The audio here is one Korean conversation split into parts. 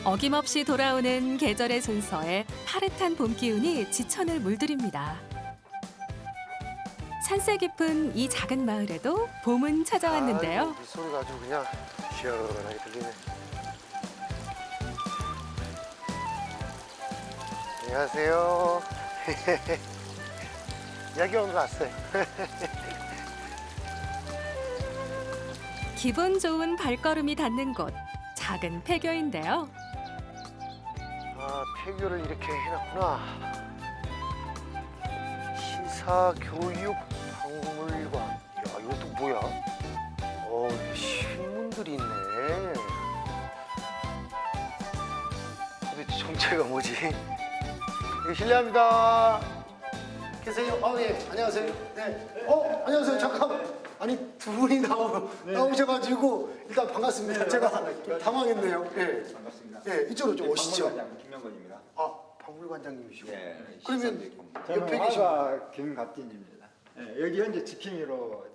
어김없이 돌아오는 계절의 순서에 파릇한 봄 기운이 지천을 물들입니다. 산세 깊은 이 작은 마을에도 봄은 찾아왔는데요. 물소리가 아주 그냥 시원하게 들리네. 안녕하세요. 야경 왔어요. 기분 좋은 발걸음이 닿는 곳, 작은 폐교인데요. 아, 폐교를 이렇게 해놨구나. 시사교육박물관. 야, 이것도 뭐야? 신문들이 있네. 도대체 정체가 뭐지? 네, 실례합니다. 계세요? 네, 안녕하세요. 네. 안녕하세요. 잠깐. 아니, 두 분이 나오셔가지고 일단 반갑습니다. 제가 좀 당황했네요. 네. 반갑습니다. 네, 이쪽으로 좀 오시죠. 박물관장 김명건입니다. 아, 박물관장님이시고. 네. 그러면 저는 옆에 계신 화가 김갑진입니다. 네, 여기 현재 지킴이로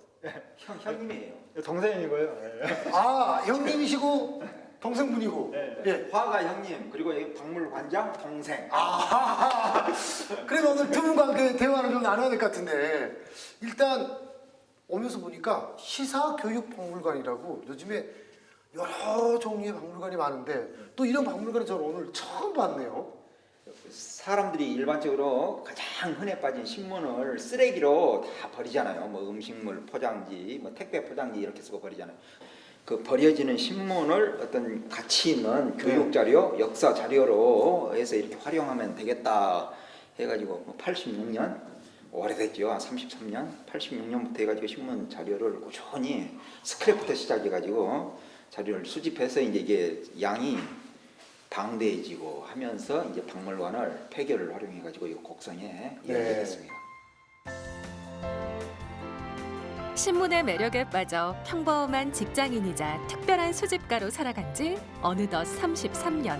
형님이에요. 동생이고요. 네. 아, 형님이시고 동생분이고. 네. 예. 화가 형님 그리고 여기 박물관장 동생. 그래서 오늘 두 분과 그 대화를 좀 나눠야 될 것 같은데 일단 오면서 보니까 시사교육박물관이라고 요즘에 여러 종류의 박물관이 많은데 또 이런 박물관을 저는 오늘 처음 봤네요. 사람들이 일반적으로 가장 흔해 빠진 신문을 쓰레기로 다 버리잖아요. 뭐 음식물 포장지, 뭐 택배 포장지 이렇게 쓰고 버리잖아요. 그 버려지는 신문을 어떤 가치 있는 교육 자료, 역사 자료로 해서 이렇게 활용하면 되겠다 해가지고 86년 오래됐죠. 한 33년, 86년부터 해가지고 신문 자료를 꾸준히 스크랩부터 시작해가지고 자료를 수집해서 이게 양이 방대해지고 하면서 이제 박물관을 폐교를 활용해가지고 이 곡성에 이르게 됐습니다. 신문의 매력에 빠져 평범한 직장인이자 특별한 수집가로 살아간 지 어느덧 33년.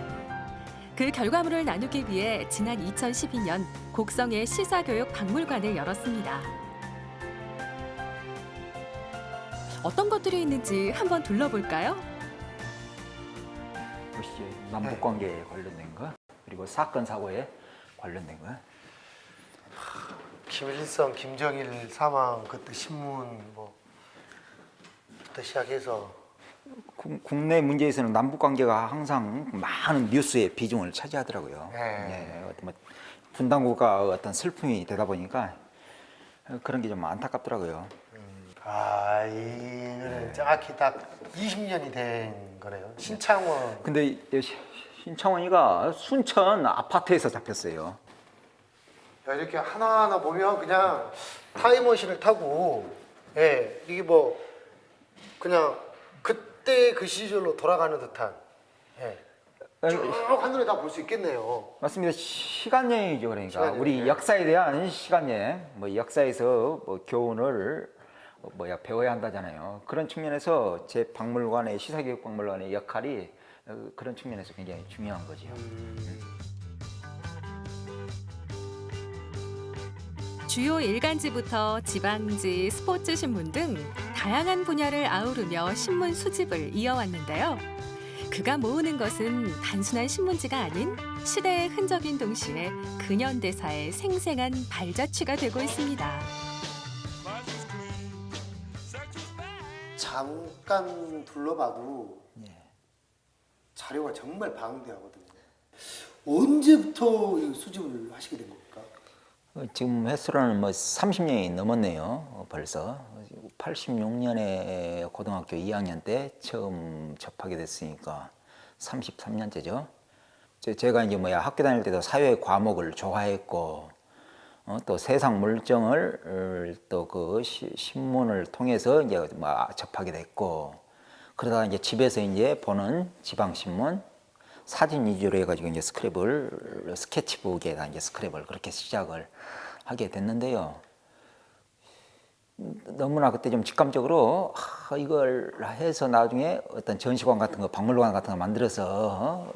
그 결과물을 나누기 위해 지난 2012년 곡성의 시사교육 박물관을 열었습니다. 어떤 것들이 있는지 한번 둘러볼까요? 보시죠. 남북관계에 관련된 거, 그리고 사건 사고에 관련된 거. 김일성, 김정일 사망 그때 신문 뭐부터 시작해서 국내 문제에서는 남북관계가 항상 많은 뉴스의 비중을 차지하더라고요. 네. 어떤 뭐 분단국가의 어떤 슬픔이 되다 보니까 그런 게 좀 안타깝더라고요. 이거는 정확히 딱 20년이 된 거네요. 신창원. 근데 신창원이가 순천 아파트에서 잡혔어요. 야, 이렇게 하나하나 보면 그냥 타임머신을 타고 이게 그냥 그때 그 시절로 돌아가는 듯한 쭉 한눈에 다 볼 수 있겠네요. 맞습니다. 시간 여행이죠. 그러니까 시간 우리 여행. 역사에 대한 시간 여행, 뭐 역사에서 뭐 교훈을 배워야 한다잖아요. 그런 측면에서 제 박물관의 시사교육박물관의 역할이 그런 측면에서 굉장히 중요한 거죠. 주요 일간지부터 지방지, 스포츠 신문 등 다양한 분야를 아우르며 신문 수집을 이어왔는데요. 그가 모으는 것은 단순한 신문지가 아닌 시대의 흔적인 동시에 근현대사의 생생한 발자취가 되고 있습니다. 잠깐 둘러봐도 자료가 정말 방대하거든요. 언제부터 이 수집을 하시게 된 겁니까? 지금 횟수로는 30년이 넘었네요. 벌써 86년에 고등학교 2학년 때 처음 접하게 됐으니까 33년째죠. 제가 이제 학교 다닐 때도 사회 과목을 좋아했고 또 세상 물정을 또 그 신문을 통해서 이제 접하게 됐고, 그러다가 이제 집에서 이제 보는 지방 신문 사진 위주로 해가지고 이제 스케치북에다 이제 스크랩을 그렇게 시작을 하게 됐는데요. 너무나 그때 좀 직감적으로 이걸 해서 나중에 어떤 전시관 같은 거, 박물관 같은 거 만들어서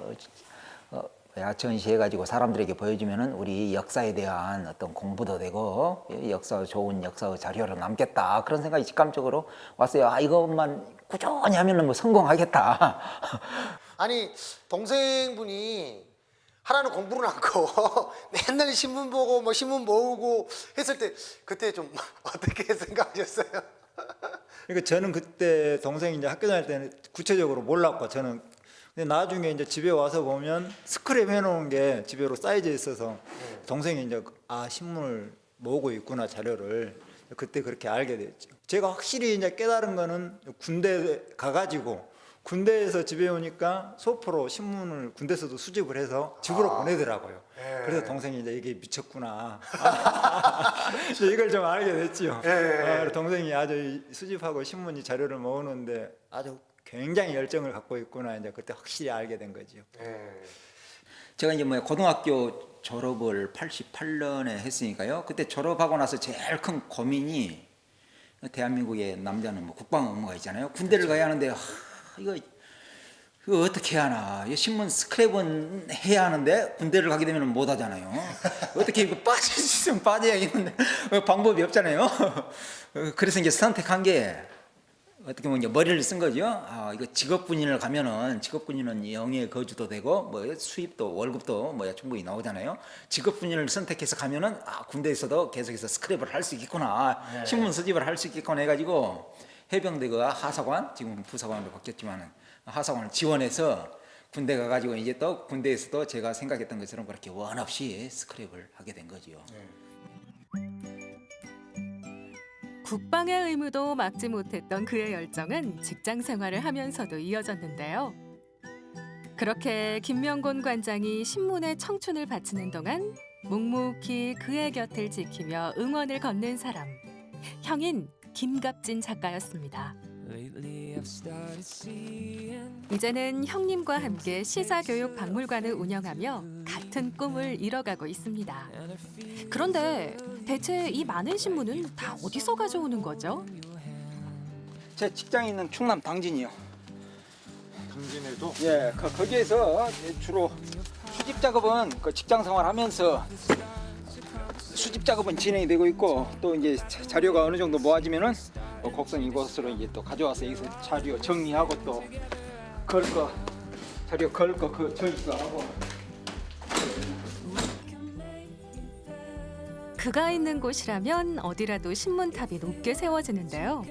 전시해가지고 사람들에게 보여주면은 우리 역사에 대한 어떤 공부도 되고 좋은 역사 자료로 남겠다, 그런 생각이 직감적으로 왔어요. 이것만 꾸준히 하면은 성공하겠다. 아니 동생분이 하라는 공부는 않고 맨날 신문 보고 뭐 신문 모으고 했을 때 그때 좀 어떻게 생각하셨어요? 그러니까 저는 그때 동생이 이제 학교 다닐 때는 구체적으로 몰랐고 저는 근데 나중에 이제 집에 와서 보면 스크랩 해놓은 게 집에로 쌓여져 있어서 동생이 이제 신문을 모으고 있구나 자료를 그때 그렇게 알게 됐죠. 제가 확실히 이제 깨달은 거는 군대 가가지고 군대에서 집에 오니까 소포로 신문을 군대에서도 수집을 해서 집으로 보내더라고요. 그래서 동생이 이제 이게 미쳤구나. 이걸 좀 알게 됐지요. 동생이 아주 수집하고 신문지 자료를 모으는데 아주 굉장히 열정을 갖고 있구나. 이제 그때 확실히 알게 된 거지요. 제가 이제 고등학교 졸업을 88년에 했으니까요. 그때 졸업하고 나서 제일 큰 고민이 대한민국의 남자는 국방 의무가 있잖아요. 군대를 가야 하는데 이거 어떻게 해야 하나? 이 신문 스크랩은 해야 하는데 군대를 가게 되면 못 하잖아요. 어떻게 이거 빠질 수 있으면 빠져야겠는데 방법이 없잖아요. 그래서 이제 선택한 게 어떻게 보면 이제 머리를 쓴 거죠. 이거 직업군인을 가면은 직업군인은 영예 거주도 되고 뭐 수입도 월급도 충분히 나오잖아요. 직업군인을 선택해서 가면은 군대에서도 계속해서 스크랩을 할 수 있겠구나. 신문 수집을 할 수 있겠구나 해가지고 해병대가 하사관 지금 부사관으로 바뀌었지만은 하사관을 지원해서 군대 가가지고 이제 또 군대에서도 제가 생각했던 것처럼 그렇게 원 없이 스크랩을 하게 된 거지요. 국방의 의무도 막지 못했던 그의 열정은 직장 생활을 하면서도 이어졌는데요. 그렇게 김명곤 관장이 신문에 청춘을 바치는 동안 묵묵히 그의 곁을 지키며 응원을 건넨 사람, 형인 김갑진 작가였습니다. 이제는 형님과 함께 시사교육박물관을 운영하며 같은 꿈을 이뤄가고 있습니다. 그런데 대체 이 많은 신문은 다 어디서 가져오는 거죠? 제 직장에 있는 충남 당진이요. 당진에도 예, 거기에서 주로 수집 작업은 그 직장 생활하면서 수집 작업은 진행이 되고 있고 또 이제 자료가 어느 정도 모아지면은 곡성 이곳으로 이제 또 가져와서 여기서 자료 정리하고 또 걸 거 자료 걸 거 그 저기서 하고. 그가 있는 곳이라면 어디라도 신문탑이 높게 세워지는데요.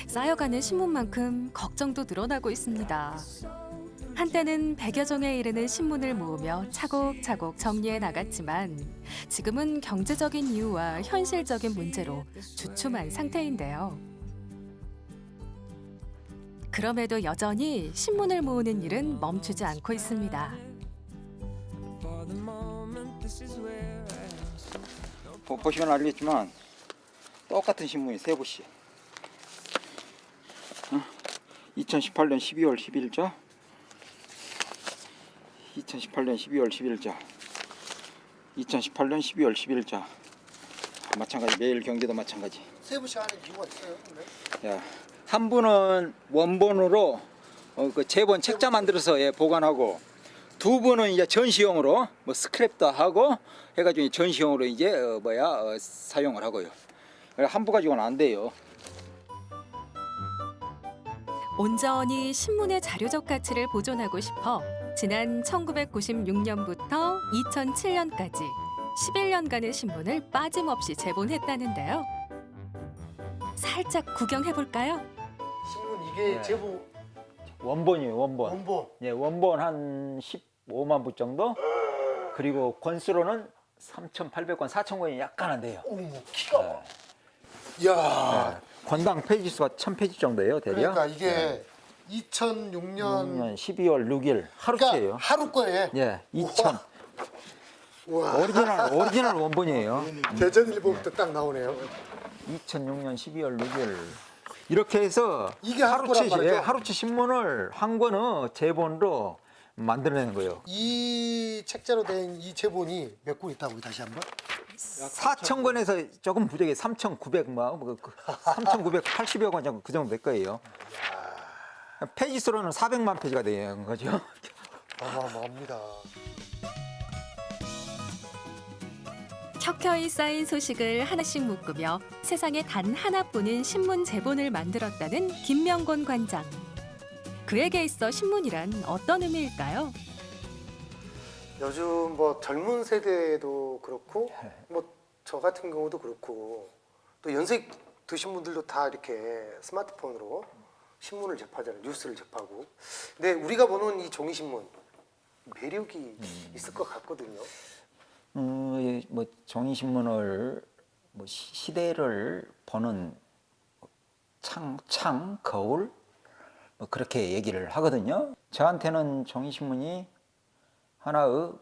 쌓여가는 신문만큼 걱정도 늘어나고 있습니다. 한때는 100여 종에 이르는 신문을 모으며 차곡차곡 정리해 나갔지만 지금은 경제적인 이유와 현실적인 문제로 주춤한 상태인데요. 그럼에도 여전히 신문을 모으는 일은 멈추지 않고 있습니다. 보시면 알겠지만 똑같은 신문이 세 부씩 2018년 12월 10일자 2018년 12월 10일자 2018년 12월 10일자 마찬가지 매일 경제도 마찬가지. 세부시 안에 이유가 있어요? 근데? 야, 한 분은 원본으로 그 제본 책자 만들어서 보관하고 두 분은 이제 전시용으로 뭐 스크랩도 하고 해가지고 전시용으로 이제 사용을 하고요. 한 부 가지고는 안 돼요. 온전히 신문의 자료적 가치를 보존하고 싶어 지난 1996년부터 2007년까지 11년간의 신문을 빠짐없이 제본했다는데요. 살짝 구경해볼까요? 신문 이게 제보 원본이에요, 원본. 원본. 예, 원본 한 15만 부 정도. 그리고 권수로는 3,800권, 4,000권이 약간 안 돼요. 어머 키가. 이야. 권당 페이지 수가 1,000페이지 정도예요, 대략. 그러니까 이게 2006년 12월 6일 하루째예요. 그러니까 하루 거에. 예, 2,000. 와. 오리지널 원본이에요. 대전일보부터 딱 나오네요. 2006년 12월 6일. 이렇게 해서 이게 하루치 거란 말이죠? 하루치 신문을 한 권을 제본으로 만들어낸 거예요. 이 책자로 된 이 제본이 몇 권 있다고 다시 한번? 4,000권에서 조금 부족해. 3,900 3,980여 권 정도 그 정도 될 거예요. 페이지 수로는 400만 페이지가 되는 거죠. 어마어마합니다. 켜켜이 쌓인 소식을 하나씩 묶으며 세상에 단 하나뿐인 신문 제본을 만들었다는 김명곤 관장. 그에게 있어 신문이란 어떤 의미일까요? 요즘 뭐 젊은 세대도 그렇고 뭐 저 같은 경우도 그렇고 또 연세 드신 분들도 다 이렇게 스마트폰으로 신문을 접하잖아요. 뉴스를 접하고. 근데 우리가 보는 이 종이신문 매력이 있을 것 같거든요. 뭐 종이신문을 뭐 시대를 보는 창 거울 뭐 그렇게 얘기를 하거든요. 저한테는 종이신문이 하나의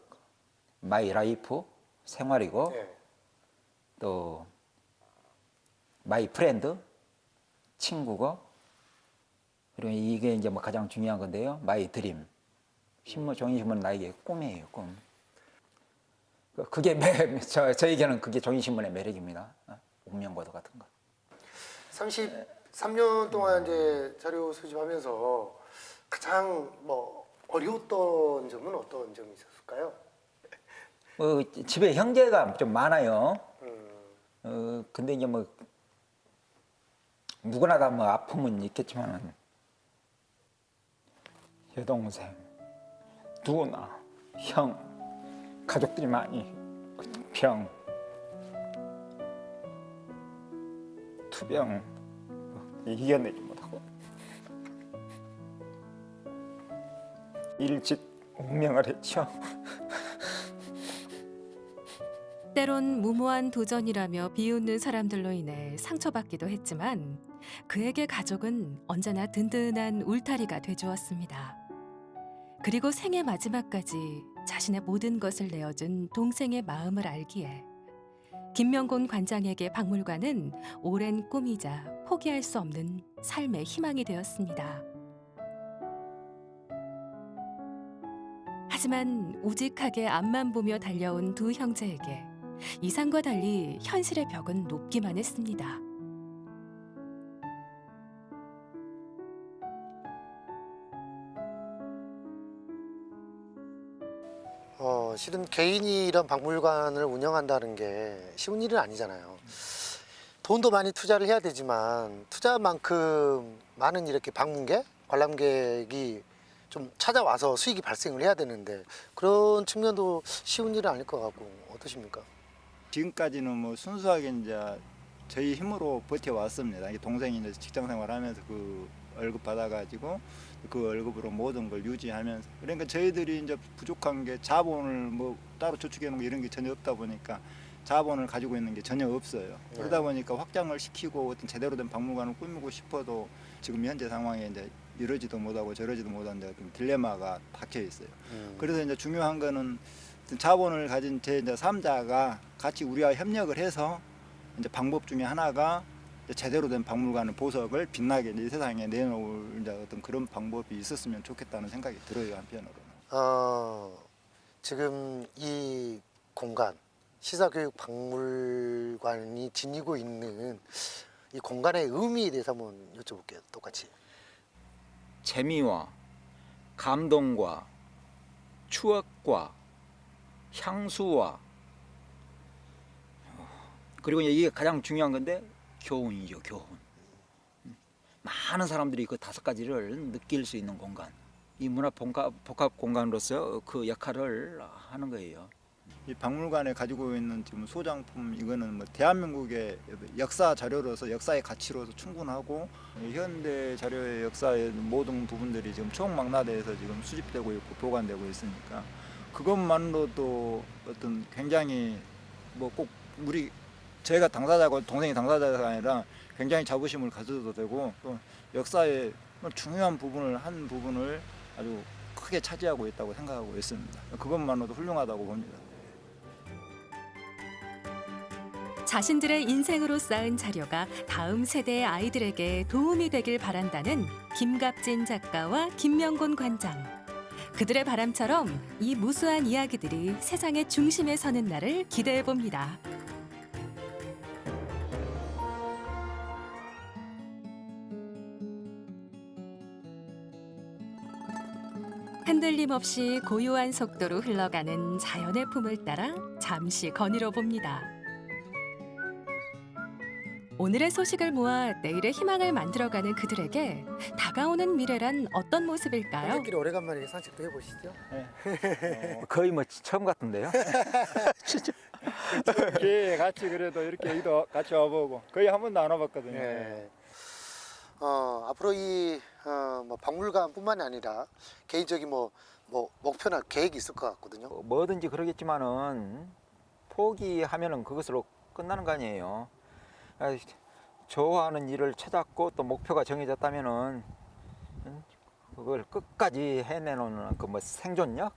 마이 라이프 생활이고 네. 또 마이 프렌드 친구고 그리고 이게 이제 뭐 가장 중요한 건데요. 마이 드림 종이신문은 나에게 꿈이에요. 꿈. 그게 저에게는 그게 종이신문의 매력입니다. 운명보도 같은 거. 33년 동안 이제 자료 수집하면서 가장 뭐 어려웠던 점은 어떤 점이 있었을까요? 집에 형제가 좀 많아요. 근데 이제 뭐 누구나 다 뭐 아픔은 있겠지만은 여동생, 누나, 형, 가족들이 많이 병, 투병 이겨내지 못하고 일찍 운명을 했죠. 때론 무모한 도전이라며 비웃는 사람들로 인해 상처받기도 했지만 그에게 가족은 언제나 든든한 울타리가 돼주었습니다. 그리고 생애 마지막까지 자신의 모든 것을 내어준 동생의 마음을 알기에 김명곤 관장에게 박물관은 오랜 꿈이자 포기할 수 없는 삶의 희망이 되었습니다. 하지만 우직하게 앞만 보며 달려온 두 형제에게 이상과 달리 현실의 벽은 높기만 했습니다. 실은 개인이 이런 박물관을 운영한다는 게 쉬운 일은 아니잖아요. 돈도 많이 투자를 해야 되지만 투자만큼 많은 이렇게 방문객, 관람객이 좀 찾아와서 수익이 발생을 해야 되는데 그런 측면도 쉬운 일은 아닐 것 같고 어떠십니까? 지금까지는 뭐 순수하게 이제 저희 힘으로 버텨왔습니다. 동생이 이제 직장 생활하면서 그 월급 받아가지고 그 월급으로 모든 걸 유지하면서 그러니까 저희들이 이제 부족한 게 자본을 뭐 따로 저축해 놓은 거 이런 게 전혀 없다 보니까 자본을 가지고 있는 게 전혀 없어요. 그러다 보니까 확장을 시키고 어떤 제대로 된 박물관을 꾸미고 싶어도 지금 현재 상황에 이제 이러지도 못하고 저러지도 못하는데 어떤 딜레마가 박혀 있어요. 그래서 이제 중요한 거는 자본을 가진 제 이제 3자가 같이 우리와 협력을 해서 이제 방법 중에 하나가 제대로 된 박물관의 보석을 빛나게 이 세상에 내놓을 이제 어떤 그런 방법이 있었으면 좋겠다는 생각이 들어요. 한편으로는. 지금 이 공간 시사교육박물관이 지니고 있는 이 공간의 의미에 대해서 한번 여쭤볼게요. 똑같이. 재미와 감동과 추억과 향수와 그리고 이게 가장 중요한 건데 교훈이죠. 교훈. 많은 사람들이 그 5가지를 느낄 수 있는 공간. 이 문화 복합 공간으로서 그 역할을 하는 거예요. 이 박물관에 가지고 있는 지금 소장품 이거는 뭐 대한민국의 역사 자료로서 역사의 가치로서 충분하고 현대 자료의 역사의 모든 부분들이 지금 총망라돼서 지금 수집되고 있고 보관되고 있으니까 그것만으로도 어떤 굉장히 뭐 꼭 우리 제가 당사자고 동생이 당사자가 아니라 굉장히 자부심을 가져도 되고 또 역사의 중요한 부분을 한 부분을 아주 크게 차지하고 있다고 생각하고 있습니다. 그것만으로도 훌륭하다고 봅니다. 자신들의 인생으로 쌓은 자료가 다음 세대의 아이들에게 도움이 되길 바란다는 김갑진 작가와 김명곤 관장. 그들의 바람처럼 이 무수한 이야기들이 세상의 중심에 서는 날을 기대해 봅니다. 흔들림 없이 고요한 속도로 흘러가는 자연의 품을 따라 잠시 거닐어 봅니다. 오늘의 소식을 모아 내일의 희망을 만들어가는 그들에게 다가오는 미래란 어떤 모습일까요? 형제끼리 오래간만에 산책도 해보시죠. 거의 뭐 처음 같은데요. 진짜. 이렇게 같이 그래도 이렇게 여기도 같이 와보고 거의 한 번도 안 와봤거든요. 네. 앞으로 뭐 박물관뿐만이 아니라 개인적인 뭐 목표나 계획이 있을 것 같거든요. 뭐든지 그러겠지만은 포기하면은 그것으로 끝나는 거 아니에요. 좋아하는 일을 찾았고 또 목표가 정해졌다면은 그걸 끝까지 해내놓는 그 뭐 생존력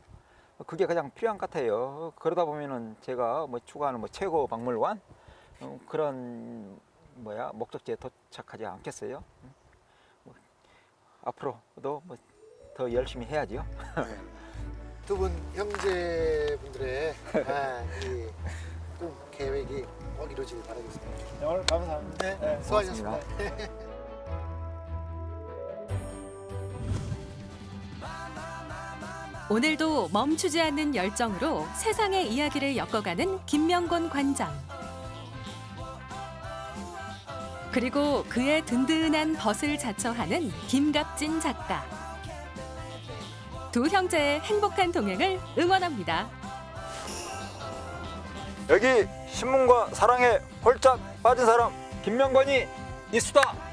그게 가장 필요한 것 같아요. 그러다 보면은 제가 뭐 추구하는 뭐 최고 박물관 그런 목적지에 도착하지 않겠어요. 앞으로도 뭐 더 열심히 해야죠. 두 분 형제분들의 꿈 계획이 꼭 이루어지길 바라겠습니다. 네, 오늘 감사합니다. 네, 수고하셨습니다. 오늘도 멈추지 않는 열정으로 세상의 이야기를 엮어가는 김명곤 관장. 그리고 그의 든든한 벗을 자처하는 김갑진 작가. 두 형제의 행복한 동행을 응원합니다. 여기 신문과 사랑에 홀짝 빠진 사람 김명건이 있수다.